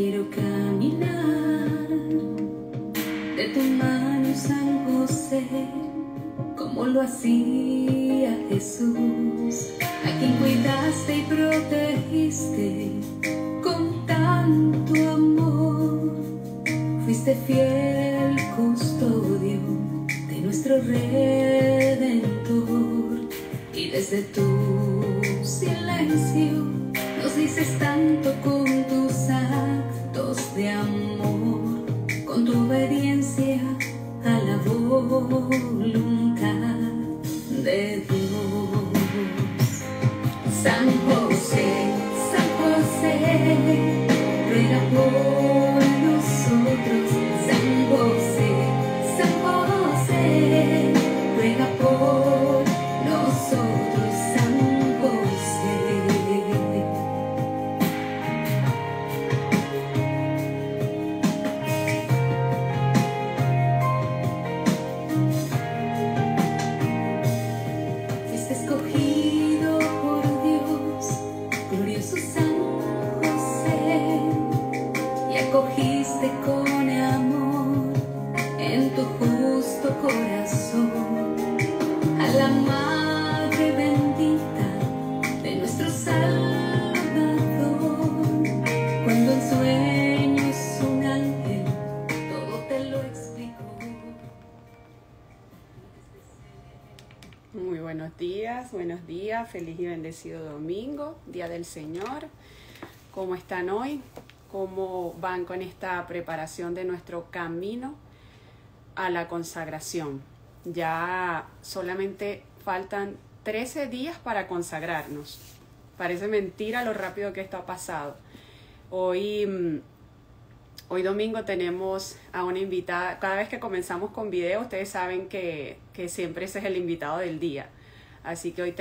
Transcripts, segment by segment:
quiero caminar de tu mano, San José, como lo hacía Jesús, a quien cuidaste y protegiste con tanto amor. Fuiste fiel custodio de nuestro Redentor, y desde tu silencio nos dices tanto con tus actos de amor, con tu obediencia a la voluntad de Dios. San José, ruega por nosotros. San José, ruega por nosotros. San José. Fuiste escogido por Dios, glorioso San José, y acogiste con amor en tu justo corazón a la Madre bendita de nuestro Salvador. Cuando en sueños un ángel todo te lo explicó. Muy buenos días, feliz y bendecido domingo, Día del Señor. ¿Cómo están hoy? ¿Cómo van con esta preparación de nuestro camino a la consagración? Ya solamente faltan 13 días para consagrarnos. Parece mentira lo rápido que esto ha pasado. Hoy domingo tenemos a una invitada. Cada vez que comenzamos con video, ustedes saben que siempre ese es el invitado del día. Así que hoy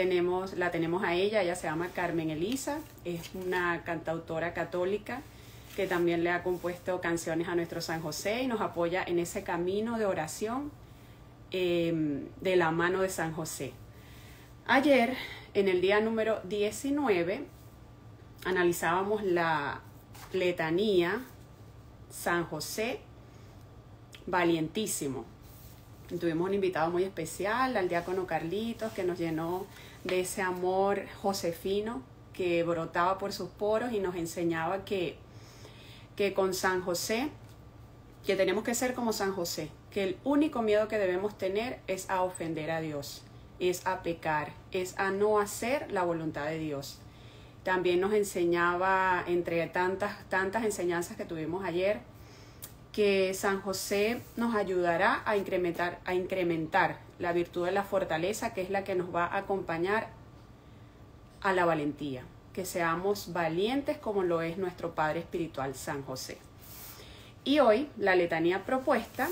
la tenemos a ella se llama Carmen Elisa, es una cantautora católica que también le ha compuesto canciones a nuestro San José y nos apoya en ese camino de oración de la mano de San José. Ayer, en el día número 19, analizábamos la letanía San José valientísimo. Tuvimos un invitado muy especial, al diácono Carlitos, que nos llenó de ese amor josefino que brotaba por sus poros y nos enseñaba que con San José, que tenemos que ser como San José, que el único miedo que debemos tener es a ofender a Dios, es a pecar, es a no hacer la voluntad de Dios. También nos enseñaba, entre tantas enseñanzas que tuvimos ayer, que San José nos ayudará a incrementar la virtud de la fortaleza, que es la que nos va a acompañar a la valentía. Que seamos valientes como lo es nuestro Padre Espiritual, San José. Y hoy la letanía propuesta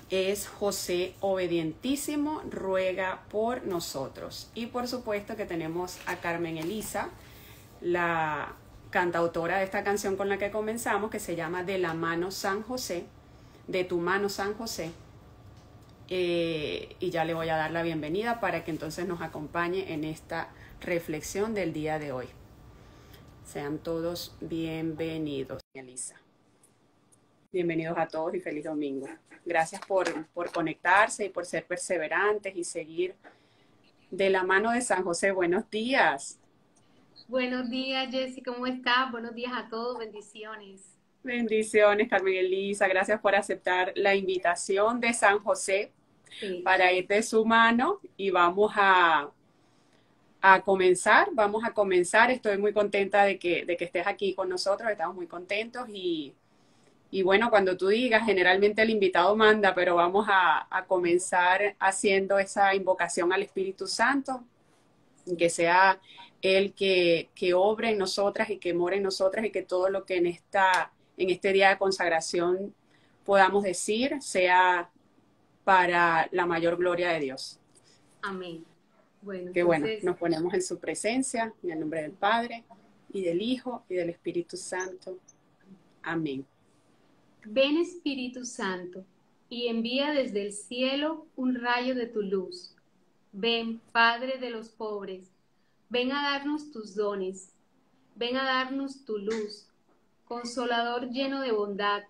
es José obedientísimo, ruega por nosotros. Y por supuesto que tenemos a Carmen Elisa, la cantautora de esta canción con la que comenzamos, que se llama De la mano San José, de tu mano San José, y ya le voy a dar la bienvenida para que entonces nos acompañe en esta reflexión del día de hoy. Sean todos bienvenidos, Elisa. Bienvenidos a todos y feliz domingo. Gracias por conectarse y por ser perseverantes y seguir de la mano de San José. Buenos días. Buenos días, Jessy, ¿cómo estás? Buenos días a todos, bendiciones. Bendiciones, Carmen Elisa. Gracias por aceptar la invitación de San José para ir de su mano y vamos a comenzar. Estoy muy contenta de que estés aquí con nosotros, estamos muy contentos y bueno, cuando tú digas, generalmente el invitado manda, pero vamos a comenzar haciendo esa invocación al Espíritu Santo, que sea Él que obre en nosotras y que more en nosotras y que todo lo que en este día de consagración podamos decir sea para la mayor gloria de Dios. Amén. Bueno, que entonces, bueno, nos ponemos en su presencia, en el nombre del Padre, y del Hijo, y del Espíritu Santo. Amén. ven Espíritu Santo, y envía desde el cielo un rayo de tu luz. Ven, Padre de los pobres, ven a darnos tus dones, ven a darnos tu luz. consolador lleno de bondad,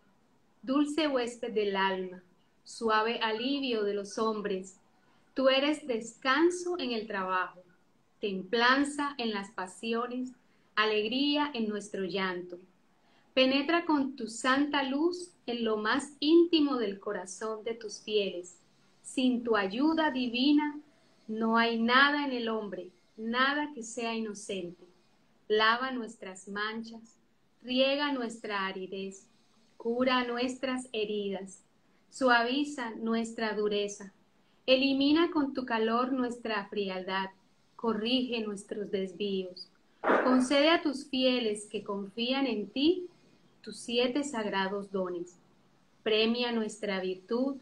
dulce huésped del alma, suave alivio de los hombres. Tú eres descanso en el trabajo, templanza en las pasiones, alegría en nuestro llanto. Penetra con tu santa luz en lo más íntimo del corazón de tus fieles. Sin tu ayuda divina no hay nada en el hombre, nada que sea inocente. Lava nuestras manchas, riega nuestra aridez, cura nuestras heridas, suaviza nuestra dureza, elimina con tu calor nuestra frialdad, corrige nuestros desvíos. Concede a tus fieles que confían en ti tus 7 sagrados dones. Premia nuestra virtud,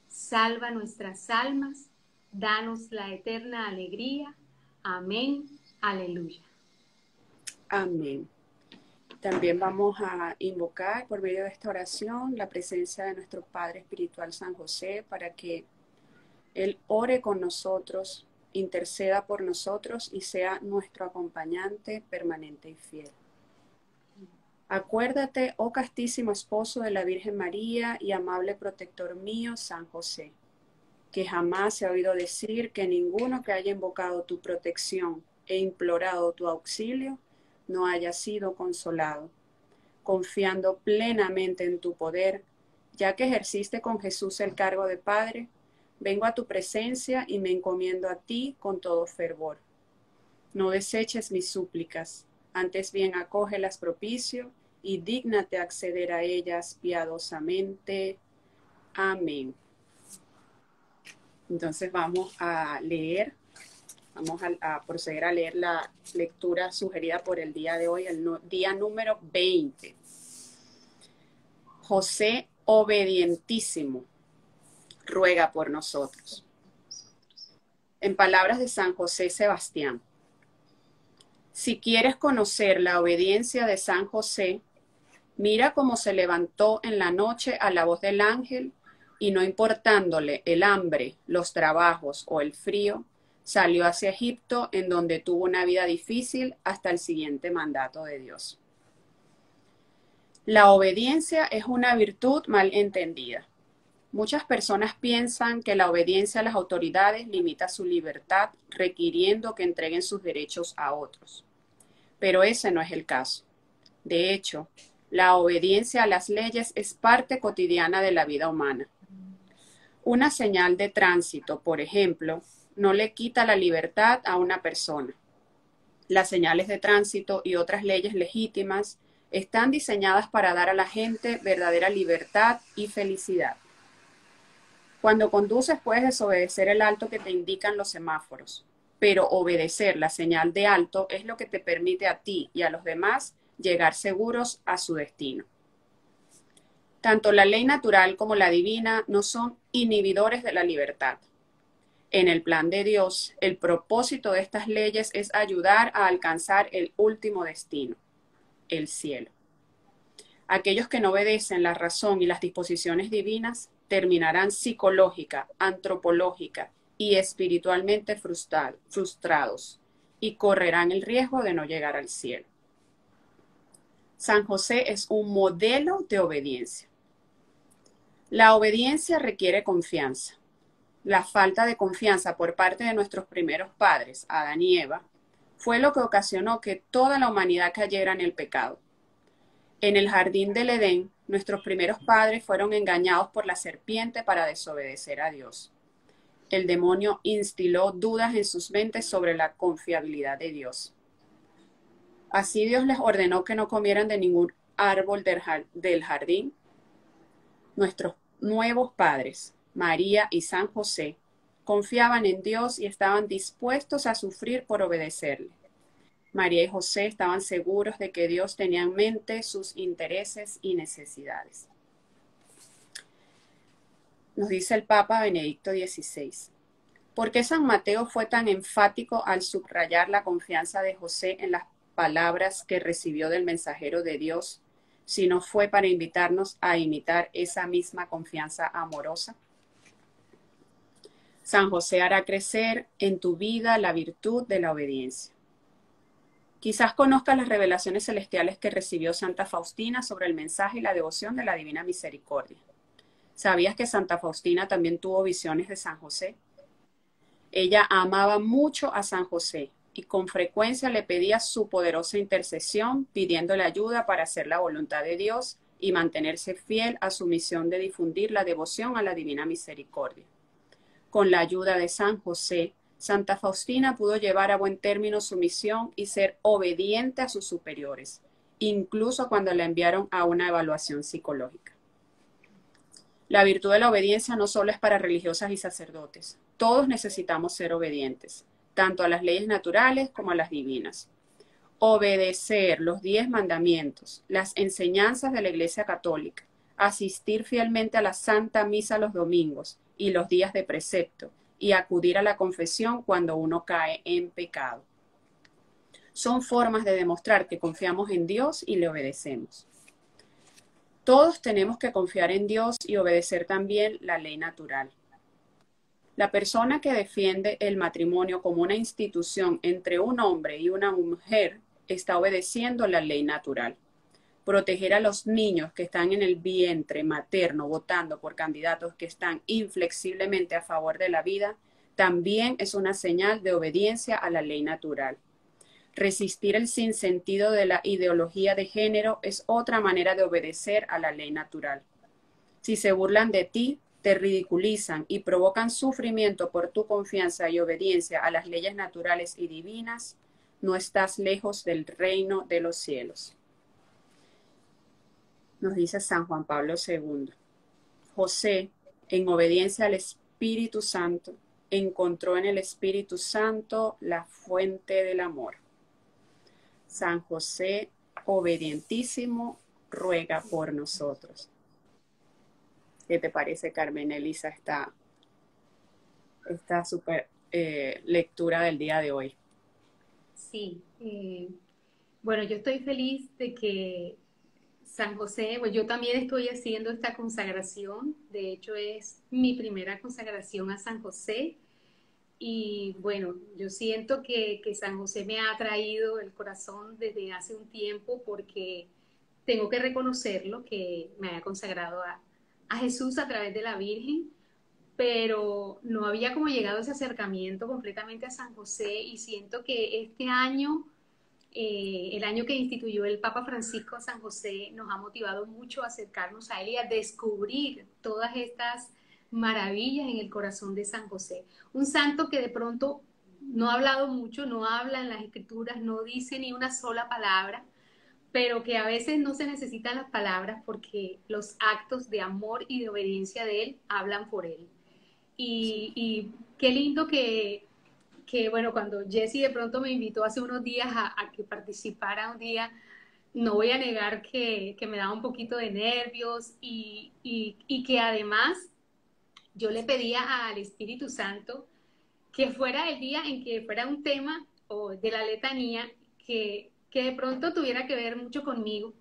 salva nuestras almas, danos la eterna alegría. Amén. Aleluya. Amén. También vamos a invocar por medio de esta oración la presencia de nuestro Padre Espiritual San José para que Él ore con nosotros, interceda por nosotros y sea nuestro acompañante permanente y fiel. Acuérdate, oh castísimo esposo de la Virgen María y amable protector mío, San José, que jamás se ha oído decir que ninguno que haya invocado tu protección e implorado tu auxilio no haya sido consolado, confiando plenamente en tu poder, ya que ejerciste con Jesús el cargo de Padre. Vengo a tu presencia y me encomiendo a ti con todo fervor. No deseches mis súplicas, antes bien acógelas propicio y dígnate acceder a ellas piadosamente. Amén. Entonces vamos a leer, vamos a proceder a leer la lectura sugerida por el día de hoy, el día número 20. José obedientísimo, ruega por nosotros. En palabras de San José Sebastián: si quieres conocer la obediencia de San José, mira cómo se levantó en la noche a la voz del ángel y no importándole el hambre, los trabajos o el frío, salió hacia Egipto, en donde tuvo una vida difícil hasta el siguiente mandato de Dios. La obediencia es una virtud mal entendida. Muchas personas piensan que la obediencia a las autoridades limita su libertad, requiriendo que entreguen sus derechos a otros. Pero ese no es el caso. De hecho, la obediencia a las leyes es parte cotidiana de la vida humana. Una señal de tránsito, por ejemplo, no le quita la libertad a una persona. Las señales de tránsito y otras leyes legítimas están diseñadas para dar a la gente verdadera libertad y felicidad. Cuando conduces puedes desobedecer el alto que te indican los semáforos, pero obedecer la señal de alto es lo que te permite a ti y a los demás llegar seguros a su destino. Tanto la ley natural como la divina no son inhibidores de la libertad. En el plan de Dios, el propósito de estas leyes es ayudar a alcanzar el último destino, el cielo. Aquellos que no obedecen la razón y las disposiciones divinas terminarán psicológica, antropológica y espiritualmente frustrados y correrán el riesgo de no llegar al cielo. San José es un modelo de obediencia. La obediencia requiere confianza. La falta de confianza por parte de nuestros primeros padres, Adán y Eva, fue lo que ocasionó que toda la humanidad cayera en el pecado. En el jardín del Edén, nuestros primeros padres fueron engañados por la serpiente para desobedecer a Dios. El demonio instiló dudas en sus mentes sobre la confiabilidad de Dios. Así Dios les ordenó que no comieran de ningún árbol del jardín. Nuestros nuevos padres, María y San José, confiaban en Dios y estaban dispuestos a sufrir por obedecerle. María y José estaban seguros de que Dios tenía en mente sus intereses y necesidades. Nos dice el Papa Benedicto XVI: ¿por qué San Mateo fue tan enfático al subrayar la confianza de José en las palabras que recibió del mensajero de Dios, si no fue para invitarnos a imitar esa misma confianza amorosa? San José hará crecer en tu vida la virtud de la obediencia. Quizás conozcas las revelaciones celestiales que recibió Santa Faustina sobre el mensaje y la devoción de la Divina Misericordia. ¿Sabías que Santa Faustina también tuvo visiones de San José? Ella amaba mucho a San José y con frecuencia le pedía su poderosa intercesión, pidiéndole ayuda para hacer la voluntad de Dios y mantenerse fiel a su misión de difundir la devoción a la Divina Misericordia. Con la ayuda de San José, Santa Faustina pudo llevar a buen término su misión y ser obediente a sus superiores, incluso cuando la enviaron a una evaluación psicológica. La virtud de la obediencia no solo es para religiosas y sacerdotes. Todos necesitamos ser obedientes, tanto a las leyes naturales como a las divinas. Obedecer los 10 mandamientos, las enseñanzas de la Iglesia Católica, asistir fielmente a la Santa Misa los domingos y los días de precepto, y acudir a la confesión cuando uno cae en pecado. Son formas de demostrar que confiamos en Dios y le obedecemos. Todos tenemos que confiar en Dios y obedecer también la ley natural. La persona que defiende el matrimonio como una institución entre un hombre y una mujer está obedeciendo la ley natural. Proteger a los niños que están en el vientre materno votando por candidatos que están inflexiblemente a favor de la vida también es una señal de obediencia a la ley natural. Resistir el sinsentido de la ideología de género es otra manera de obedecer a la ley natural. Si se burlan de ti, te ridiculizan y provocan sufrimiento por tu confianza y obediencia a las leyes naturales y divinas, no estás lejos del reino de los cielos. Nos dice San Juan Pablo II. José, en obediencia al Espíritu Santo, encontró en el Espíritu Santo la fuente del amor. San José, obedientísimo, ruega por nosotros. ¿Qué te parece, Carmen Elisa, esta súper lectura del día de hoy? Sí, bueno, yo estoy feliz de que San José, pues yo también estoy haciendo esta consagración, de hecho es mi primera consagración a San José y bueno, yo siento que San José me ha traído el corazón desde hace un tiempo porque tengo que reconocerlo, que me haya consagrado a Jesús a través de la Virgen, pero no había como llegado ese acercamiento completamente a San José y siento que este año, el año que instituyó el Papa Francisco a San José, nos ha motivado mucho a acercarnos a él y a descubrir todas estas maravillas en el corazón de San José. Un santo que de pronto no ha hablado mucho, no habla en las escrituras, no dice ni una sola palabra, pero que a veces no se necesitan las palabras porque los actos de amor y de obediencia de él hablan por él. Y qué lindo bueno, cuando Jessie de pronto me invitó hace unos días a que participara un día, no voy a negar que me daba un poquito de nervios y que además yo le pedía al Espíritu Santo que fuera el día en que fuera un tema o de la letanía que de pronto tuviera que ver mucho conmigo.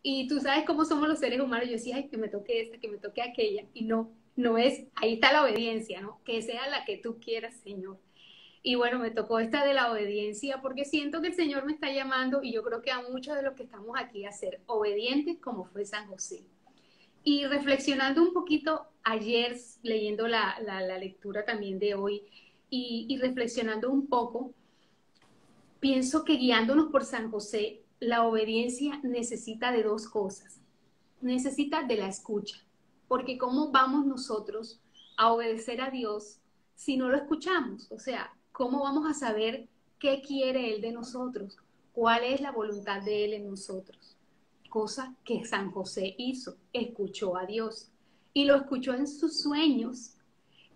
Y tú sabes cómo somos los seres humanos. Yo decía, ay, que me toque esta, que me toque aquella. Y no es, ahí está la obediencia, ¿no? Que sea la que tú quieras, Señor. Y bueno, me tocó esta de la obediencia porque siento que el Señor me está llamando y yo creo que a muchos de los que estamos aquí a ser obedientes como fue San José. Y reflexionando un poquito ayer, leyendo la lectura también de hoy y reflexionando un poco, pienso que guiándonos por San José, la obediencia necesita de dos cosas. Necesita de la escucha, porque ¿cómo vamos nosotros a obedecer a Dios si no lo escuchamos? O sea, ¿cómo vamos a saber qué quiere Él de nosotros? ¿Cuál es la voluntad de Él en nosotros? Cosa que San José hizo, escuchó a Dios y lo escuchó en sus sueños,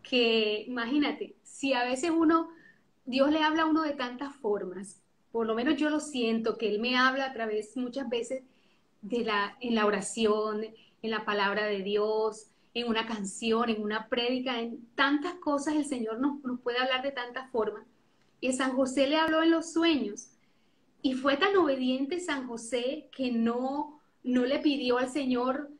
que imagínate, si a veces Dios le habla a uno de tantas formas, por lo menos yo lo siento, que Él me habla a través muchas veces en la oración, en la palabra de Dios, en una canción, en una prédica, en tantas cosas el Señor nos puede hablar de tantas formas. Y San José le habló en los sueños. Y fue tan obediente San José que no le pidió al Señor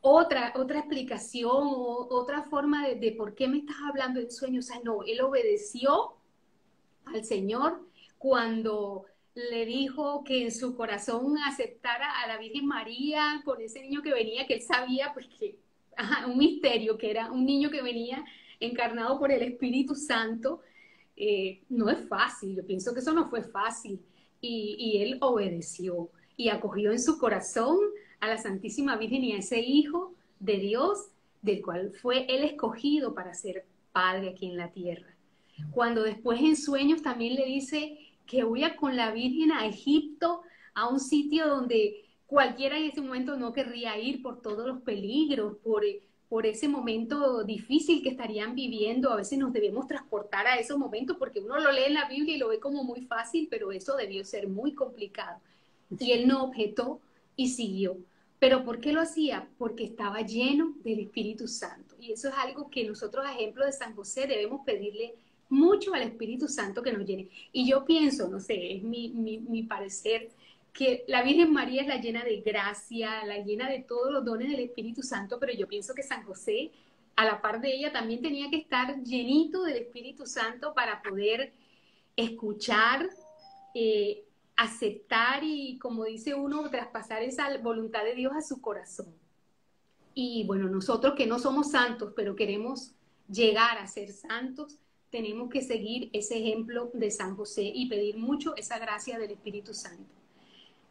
otra explicación o otra forma de por qué me estás hablando en sueños. O sea, no, él obedeció al Señor cuando le dijo que en su corazón aceptara a la Virgen María con ese niño que venía, que él sabía, pues que, ajá, un misterio, que era un niño que venía encarnado por el Espíritu Santo. No es fácil, yo pienso que eso no fue fácil. Y él obedeció y acogió en su corazón a la Santísima Virgen y a ese Hijo de Dios, del cual fue él escogido para ser padre aquí en la tierra. Cuando después en sueños también le dice que huya con la Virgen a Egipto, a un sitio donde cualquiera en ese momento no querría ir por todos los peligros, por ese momento difícil que estarían viviendo. A veces nos debemos transportar a esos momentos porque uno lo lee en la Biblia y lo ve como muy fácil, pero eso debió ser muy complicado. Y él no objetó y siguió. ¿Pero por qué lo hacía? Porque estaba lleno del Espíritu Santo. Y eso es algo que nosotros, a ejemplo de San José, debemos pedirle mucho al Espíritu Santo que nos llene. Y yo pienso, no sé, es mi parecer, que la Virgen María es la llena de gracia, la llena de todos los dones del Espíritu Santo, pero yo pienso que San José, a la par de ella, también tenía que estar llenito del Espíritu Santo para poder escuchar, aceptar y, como dice uno, traspasar esa voluntad de Dios a su corazón. Y bueno, nosotros que no somos santos, pero queremos llegar a ser santos, tenemos que seguir ese ejemplo de San José y pedir mucho esa gracia del Espíritu Santo.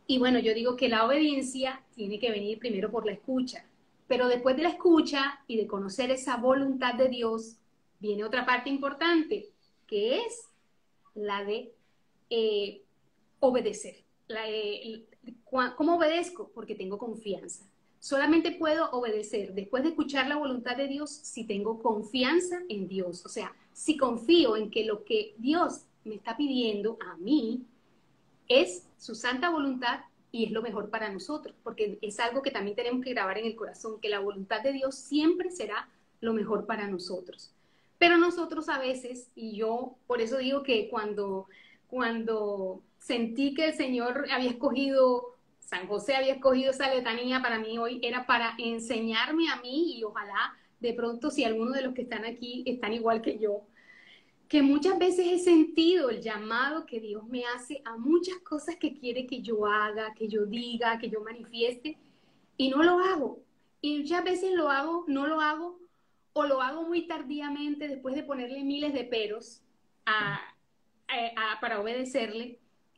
Y bueno, yo digo que la obediencia tiene que venir primero por la escucha, pero después de la escucha y de conocer esa voluntad de Dios, viene otra parte importante, que es la de obedecer. ¿Cómo obedezco? Porque tengo confianza. Solamente puedo obedecer después de escuchar la voluntad de Dios si tengo confianza en Dios. O sea, si confío en que lo que Dios me está pidiendo a mí es su santa voluntad y es lo mejor para nosotros, porque es algo que también tenemos que grabar en el corazón, que la voluntad de Dios siempre será lo mejor para nosotros. Pero nosotros a veces, y yo por eso digo que cuando sentí que el Señor había escogido, San José había escogido esa letanía para mí hoy, era para enseñarme a mí, y ojalá de pronto si alguno de los que están aquí están igual que yo, que muchas veces he sentido el llamado que Dios me hace a muchas cosas que quiere que yo haga, que yo diga, que yo manifieste, y no lo hago. Y muchas veces lo hago, no lo hago, o lo hago muy tardíamente después de ponerle miles de peros para obedecerle,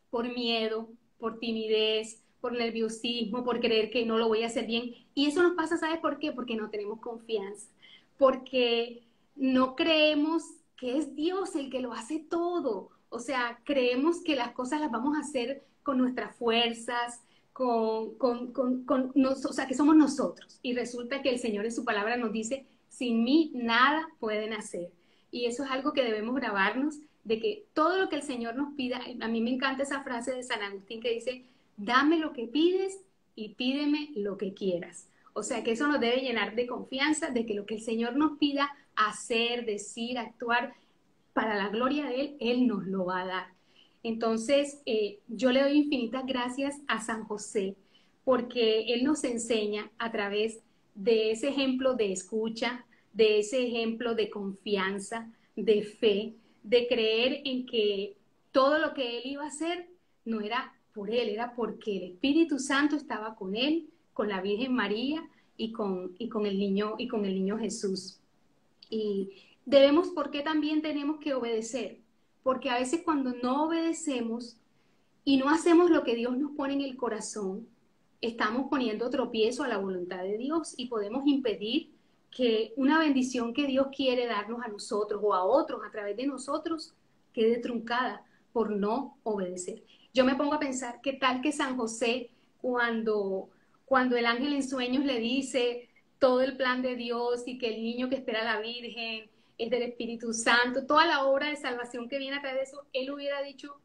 por miedo, por timidez, por nerviosismo, por creer que no lo voy a hacer bien. Y eso nos pasa, ¿sabes por qué? Porque no tenemos confianza, porque no creemos que es Dios el que lo hace todo. O sea, creemos que las cosas las vamos a hacer con nuestras fuerzas, o sea, que somos nosotros. Y resulta que el Señor en su palabra nos dice, sin mí nada pueden hacer. Y eso es algo que debemos grabarnos, de que todo lo que el Señor nos pida, a mí me encanta esa frase de San Agustín que dice, dame lo que pides y pídeme lo que quieras. O sea, que eso nos debe llenar de confianza, de que lo que el Señor nos pida hacer, decir, actuar, para la gloria de Él nos lo va a dar. Entonces, yo le doy infinitas gracias a San José, porque Él nos enseña a través de ese ejemplo de escucha, de ese ejemplo de confianza, de fe, de creer en que todo lo que Él iba a hacer no era por Él, era porque el Espíritu Santo estaba con Él, con la Virgen María y con el niño Jesús. Y debemos, ¿por qué también tenemos que obedecer? Porque a veces cuando no obedecemos y no hacemos lo que Dios nos pone en el corazón, estamos poniendo tropiezo a la voluntad de Dios y podemos impedir que una bendición que Dios quiere darnos a nosotros o a otros a través de nosotros quede truncada por no obedecer. Yo me pongo a pensar, ¿qué tal que San José, cuando el ángel en sueños le dice todo el plan de Dios y que el niño que espera a la Virgen es del Espíritu Santo, toda la obra de salvación que viene a través de eso, él hubiera dicho,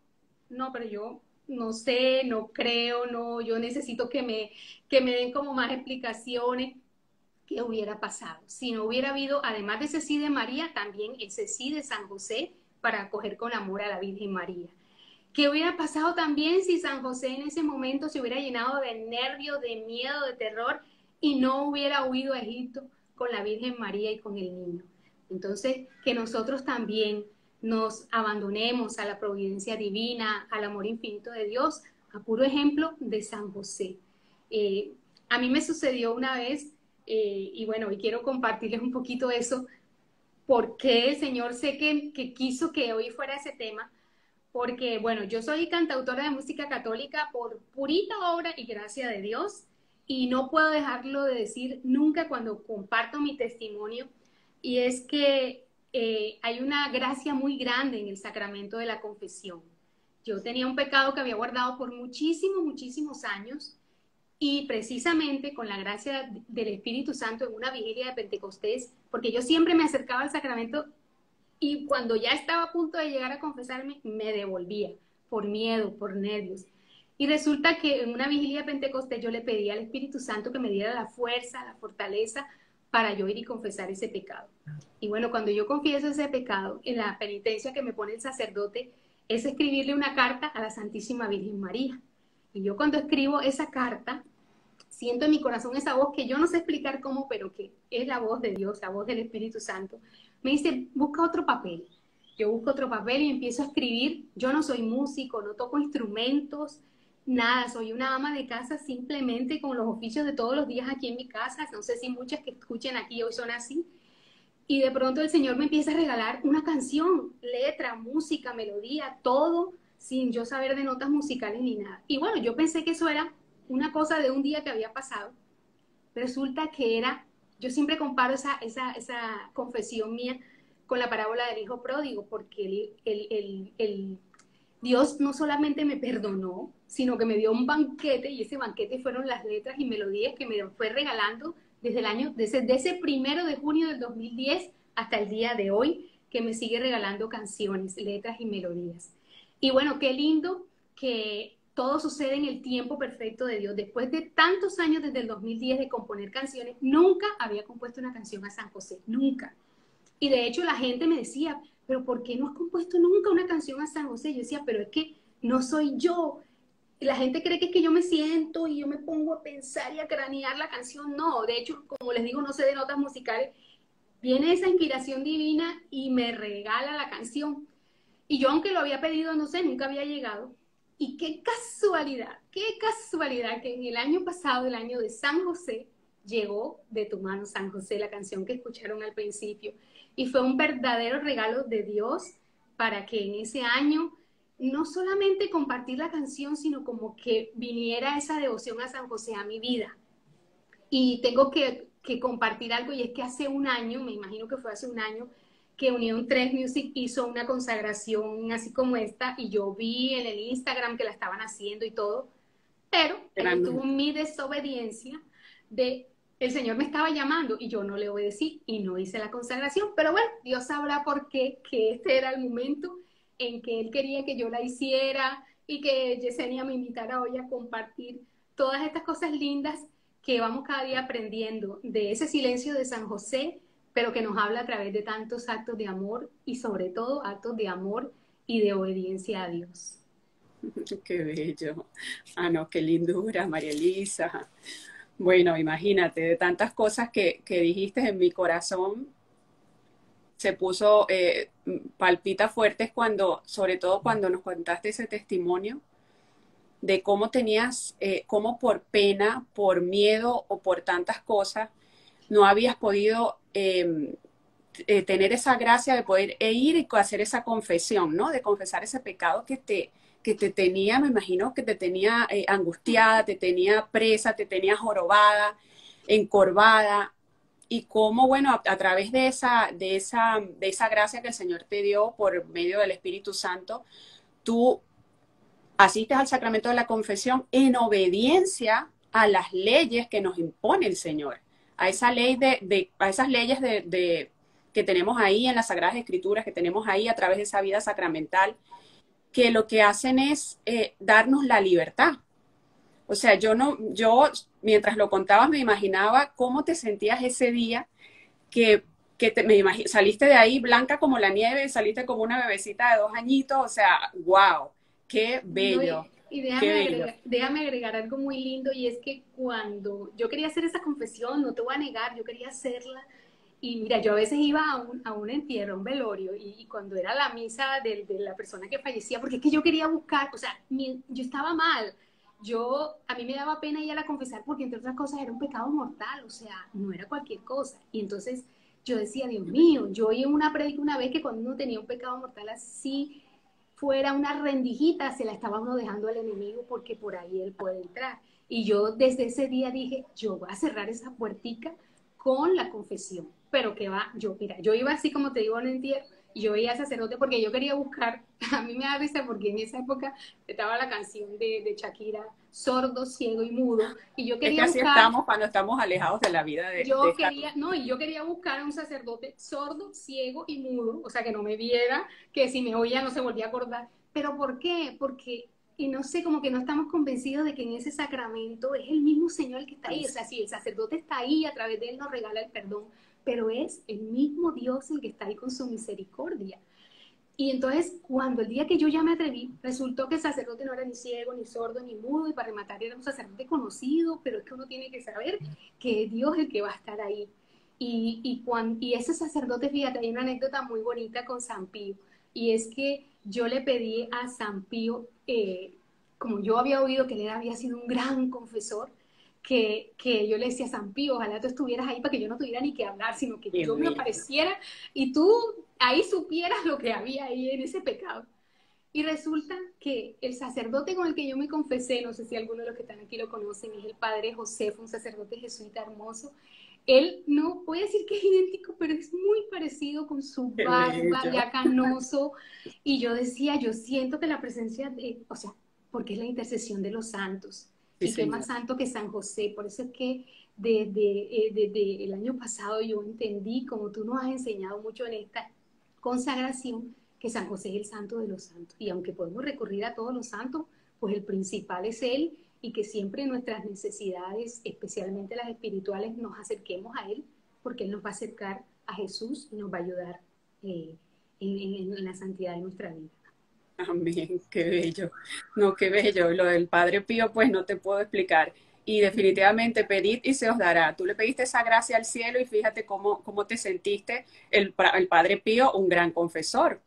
no, pero yo no sé, no creo, no, yo necesito que me den como más explicaciones? ¿Qué hubiera pasado? Si no hubiera habido, además de ese sí de María, también ese sí de San José para acoger con amor a la Virgen María. ¿Qué hubiera pasado también si San José en ese momento se hubiera llenado de nervios, de miedo, de terror y no hubiera huido a Egipto con la Virgen María y con el niño? Entonces, que nosotros también nos abandonemos a la providencia divina, al amor infinito de Dios, a puro ejemplo de San José. A mí me sucedió una vez, y bueno, hoy quiero compartirles un poquito eso, porque el Señor sé que quiso que hoy fuera ese tema, porque bueno, yo soy cantautora de música católica por purita obra y gracia de Dios, y no puedo dejarlo de decir nunca cuando comparto mi testimonio, y es que hay una gracia muy grande en el sacramento de la confesión. Yo tenía un pecado que había guardado por muchísimos, muchísimos años, y precisamente con la gracia del Espíritu Santo en una vigilia de Pentecostés, porque yo siempre me acercaba al sacramento y cuando ya estaba a punto de llegar a confesarme, me devolvía por miedo, por nervios. Y resulta que en una vigilia de Pentecostés yo le pedí al Espíritu Santo que me diera la fuerza, la fortaleza para yo ir y confesar ese pecado. Y bueno, cuando yo confieso ese pecado, en la penitencia que me pone el sacerdote, es escribirle una carta a la Santísima Virgen María. Y yo cuando escribo esa carta, siento en mi corazón esa voz que yo no sé explicar cómo, pero que es la voz de Dios, la voz del Espíritu Santo. Me dice, busca otro papel. Yo busco otro papel y empiezo a escribir. Yo no soy músico, no toco instrumentos, nada. Soy una ama de casa simplemente con los oficios de todos los días aquí en mi casa. No sé si muchas que escuchen aquí hoy son así. Y de pronto el Señor me empieza a regalar una canción, letra, música, melodía, todo, sin yo saber de notas musicales ni nada. Y bueno, yo pensé que eso era una cosa de un día que había pasado. Resulta que era, yo siempre comparo esa confesión mía con la parábola del hijo pródigo, porque Dios no solamente me perdonó, sino que me dio un banquete, y ese banquete fueron las letras y melodías que me fue regalando desde ese 1 de junio del 2010 hasta el día de hoy, que me sigue regalando canciones, letras y melodías. Y bueno, qué lindo que todo sucede en el tiempo perfecto de Dios. Después de tantos años, desde el 2010, de componer canciones, nunca había compuesto una canción a San José, nunca. Y de hecho la gente me decía, pero ¿por qué no has compuesto nunca una canción a San José? Yo decía, pero es que no soy yo. Y la gente cree que es que yo me siento y yo me pongo a pensar y a cranear la canción. No, de hecho, como les digo, no sé de notas musicales. Viene esa inspiración divina y me regala la canción. Y yo, aunque lo había pedido, no sé, nunca había llegado. Y qué casualidad que en el año pasado, el año de San José, llegó De tu mano, San José, la canción que escucharon al principio. Y fue un verdadero regalo de Dios para que en ese año no solamente compartir la canción, sino como que viniera esa devoción a San José a mi vida. Y tengo que compartir algo, y es que hace un año, me imagino que fue hace un año, que Unión 3 Music hizo una consagración así como esta, y yo vi en el Instagram que la estaban haciendo y todo, pero ahí tuvo mi desobediencia de el Señor me estaba llamando y yo no le obedecí y no hice la consagración, pero bueno, Dios sabrá por qué, que este era el momento en que Él quería que yo la hiciera y que Yesenia me invitara hoy a compartir todas estas cosas lindas que vamos cada día aprendiendo de ese silencio de San José, pero que nos habla a través de tantos actos de amor y sobre todo actos de amor y de obediencia a Dios. Qué bello. Ah, no, qué lindura, María Elisa. Bueno, imagínate, de tantas cosas que dijiste en mi corazón, se puso, palpita fuertes cuando, sobre todo cuando nos contaste ese testimonio de cómo tenías, cómo por pena, por miedo o por tantas cosas, no habías podido tener esa gracia de poder ir y hacer esa confesión, ¿no? De confesar ese pecado que te tenía, me imagino que te tenía angustiada, te tenía presa, te tenía jorobada, encorvada, y cómo, bueno, a través de esa gracia que el Señor te dio por medio del Espíritu Santo, tú asistes al sacramento de la confesión en obediencia a las leyes que nos impone el Señor, a esa ley a esas leyes que tenemos ahí en las Sagradas Escrituras, que tenemos ahí a través de esa vida sacramental, que lo que hacen es darnos la libertad. O sea, yo mientras lo contabas me imaginaba cómo te sentías ese día que saliste de ahí blanca como la nieve, saliste como una bebecita de 2 añitos, o sea, wow, qué bello. No, y déjame agregar algo muy lindo, y es que cuando yo quería hacer esa confesión, no te voy a negar, yo quería hacerla, Y mira, yo a veces iba a un entierro, a un velorio, y cuando era la misa de la persona que fallecía, porque es que yo quería buscar, o sea, yo estaba mal. A mí me daba pena ir a la confesar porque entre otras cosas era un pecado mortal, o sea, no era cualquier cosa. Y entonces yo decía, Dios mío, yo oí en una predica una vez que cuando uno tenía un pecado mortal así, fuera una rendijita, se la estaba uno dejando al enemigo porque por ahí él puede entrar. Y yo desde ese día dije, yo voy a cerrar esa puertica con la confesión. Pero que va, mira, yo iba así como te digo en el entierro, y yo veía sacerdote porque yo quería buscar, a mí me da risa porque en esa época estaba la canción de Shakira, sordo, ciego y mudo, y yo Es que quería así buscar, estamos cuando estamos alejados de la vida de yo esta. quería, no, y yo quería buscar a un sacerdote sordo, ciego y mudo, o sea, que no me viera, que si me oía no se volvía a acordar. ¿Pero por qué? Porque, y no sé, como que no estamos convencidos de que en ese sacramento es el mismo Señor el que está ahí. O sea, si el sacerdote está ahí, a través de él nos regala el perdón, pero es el mismo Dios el que está ahí con su misericordia. Y entonces, cuando el día que yo ya me atreví, resultó que el sacerdote no era ni ciego, ni sordo, ni mudo, y para rematar era un sacerdote conocido, pero es que uno tiene que saber que es Dios el que va a estar ahí. Y ese sacerdote, fíjate, hay una anécdota muy bonita con San Pío, y es que yo le pedí a San Pío, como yo había oído que él había sido un gran confesor, que yo le decía a San Pío, ojalá tú estuvieras ahí para que yo no tuviera ni que hablar, sino que Dios yo me mío. apareciera y tú ahí supieras lo que había ahí en ese pecado. Y resulta que el sacerdote con el que yo me confesé, no sé si algunos de los que están aquí lo conocen, es el padre José, fue un sacerdote jesuita hermoso. Él no puede decir que es idéntico, pero es muy parecido con su Qué barba, bello. ya canoso. Y yo decía, yo siento que la presencia o sea, porque es la intercesión de los santos. Sí, Y qué más señor. santo que San José. Por eso es que desde el año pasado yo entendí, como tú nos has enseñado mucho en esta consagración, que San José es el santo de los santos. Y aunque podemos recurrir a todos los santos, pues el principal es él, y que siempre en nuestras necesidades, especialmente las espirituales, nos acerquemos a él, porque él nos va a acercar a Jesús y nos va a ayudar en la santidad de nuestra vida. Amén, qué bello. No, qué bello. Lo del Padre Pío, pues no te puedo explicar. Y definitivamente pedid y se os dará. Tú le pediste esa gracia al cielo y fíjate cómo te sentiste. El Padre Pío, un gran confesor.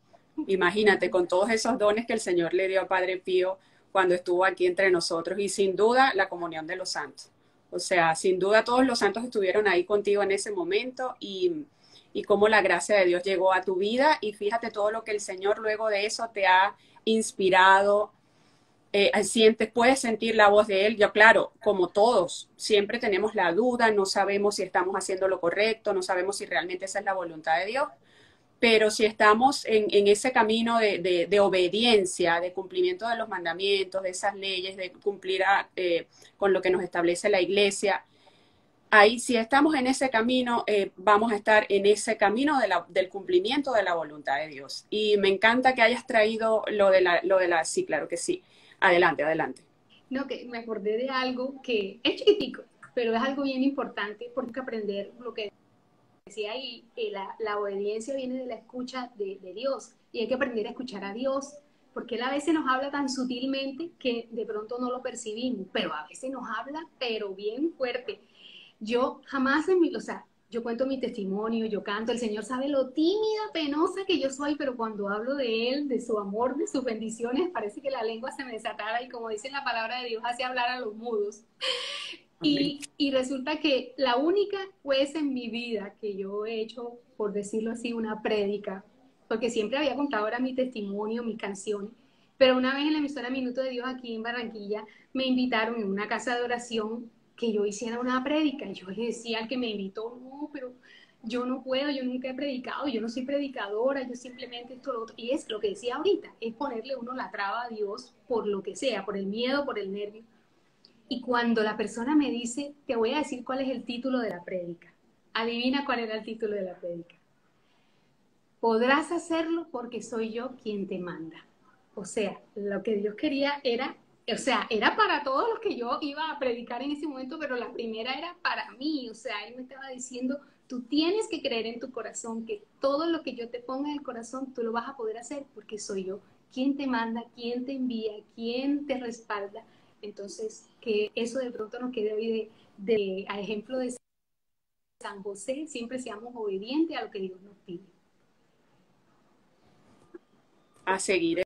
Imagínate, con todos esos dones que el Señor le dio a Padre Pío cuando estuvo aquí entre nosotros. Y sin duda, la comunión de los santos. O sea, sin duda todos los santos estuvieron ahí contigo en ese momento y cómo la gracia de Dios llegó a tu vida y fíjate todo lo que el Señor luego de eso te ha inspirado, sientes, puedes sentir la voz de Él. Yo, claro, como todos, siempre tenemos la duda, no sabemos si estamos haciendo lo correcto, no sabemos si realmente esa es la voluntad de Dios, pero si estamos en ese camino de obediencia, de cumplimiento de los mandamientos, de esas leyes, de cumplir con lo que nos establece la iglesia, ahí si estamos en ese camino, vamos a estar en ese camino del cumplimiento de la voluntad de Dios. Y me encanta que hayas traído sí, claro que sí. Adelante, adelante. No, que me acordé de algo que es chiquitico, pero es algo bien importante porque hay que aprender lo que decía ahí, la obediencia viene de la escucha de Dios y hay que aprender a escuchar a Dios porque Él a veces nos habla tan sutilmente que de pronto no lo percibimos, pero a veces nos habla, pero bien fuerte. Yo jamás o sea, yo cuento mi testimonio, yo canto, el Señor sabe lo tímida, penosa que yo soy, pero cuando hablo de Él, de su amor, de sus bendiciones, parece que la lengua se me desatara y como dice la palabra de Dios, hace hablar a los mudos. Amén. Y resulta que la única vez en mi vida que yo he hecho, por decirlo así, una prédica, porque siempre había contado ahora mi testimonio, mis canciones, pero una vez en la emisora Minuto de Dios aquí en Barranquilla me invitaron en una casa de oración que yo hiciera una prédica. Y yo le decía al que me invitó, no, pero yo no puedo, yo nunca he predicado, yo no soy predicadora, yo simplemente esto, lo otro. Y es lo que decía ahorita, es ponerle uno la traba a Dios por lo que sea, por el miedo, por el nervio. Y cuando la persona me dice, te voy a decir cuál es el título de la prédica. Adivina cuál era el título de la prédica. Podrás hacerlo porque soy yo quien te manda. O sea, lo que Dios quería era, o sea, era para todos los que yo iba a predicar en ese momento, pero la primera era para mí. O sea, Él me estaba diciendo, tú tienes que creer en tu corazón que todo lo que yo te ponga en el corazón, tú lo vas a poder hacer porque soy yo quien te manda, quien te envía, quien te respalda. Entonces, que eso de pronto nos quede hoy a ejemplo de San José, siempre seamos obedientes a lo que Dios nos pide. A seguir